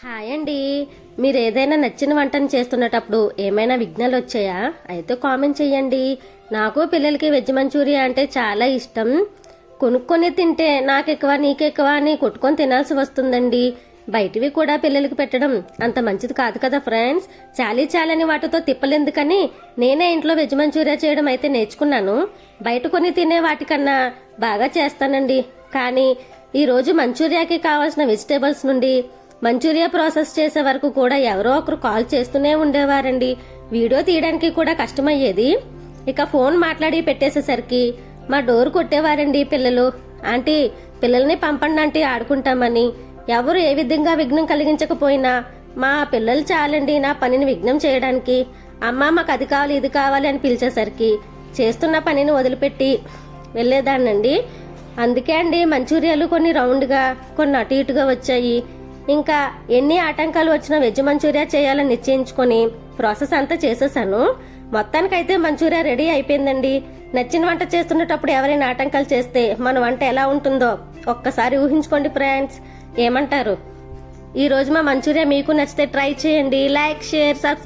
Hi అండి. మీరు ఏదైనా నచ్చిన వంటను చేస్తున్నటప్పుడు ఏమైనా విఘ్నాలు వచ్చాయా? అయితే కామెంట్ చెయ్యండి. నాకు పిల్లలకి వెజ్ మంచూరియా అంటే చాలా ఇష్టం. కొనుక్కొని తింటే నాకెక్కువ నీకెక్కువ అని కొట్టుకొని తినాల్సి వస్తుందండి. బయటివి కూడా పిల్లలకి పెట్టడం అంత మంచిది కాదు కదా ఫ్రెండ్స్. చాలని వాటితో తిప్పలేందుకని నేనే ఇంట్లో వెజ్ మంచూరియా చేయడం అయితే నేర్చుకున్నాను. బయట కొని తినే వాటికన్నా బాగా చేస్తానండి. కానీ ఈరోజు మంచూరియాకి కావాల్సిన వెజిటేబుల్స్ నుండి మంచూరియా ప్రాసెస్ చేసే వరకు కూడా ఎవరో ఒకరు కాల్ చేస్తూనే ఉండేవారండి. వీడియో తీయడానికి కూడా కష్టమయ్యేది. ఇక ఫోన్ మాట్లాడి పెట్టేసేసరికి మా డోర్ కొట్టేవారండి పిల్లలు. ఆంటీ పిల్లల్ని పంపండి ఆంటీ ఆడుకుంటామని. ఎవరు ఏ విధంగా విఘ్నం కలిగించకపోయినా మా పిల్లలు చాలండి నా పనిని విఘ్నం చేయడానికి. అమ్మ మాకు అది కావాలి ఇది కావాలి అని పిలిచేసరికి చేస్తున్న పనిని వదిలిపెట్టి వెళ్లేదాన్నండి. అందుకే అండి మంచూరియాలు కొన్ని రౌండ్గా కొన్ని అటు ఇటుగా వచ్చాయి. ఇంకా ఎన్ని ఆటంకాలు వచ్చినా వెజ్ మంచూరియా చేయాలని నిశ్చయించుకొని ప్రాసెస్ అంతా చేసేసాను. మొత్తానికైతే మంచూరియా రెడీ అయిపోయిందండి. నచ్చిన వంట చేస్తున్నప్పుడు ఎవరైనా ఆటంకాలు చేస్తే మన వంట ఎలా ఉంటుందో ఒక్కసారి ఊహించుకోండి ఫ్రెండ్స్. ఏమంటారు? ఈ రోజు మా మంచూరియా మీకు నచ్చితే ట్రై చేయండి. Like, share, subscribe.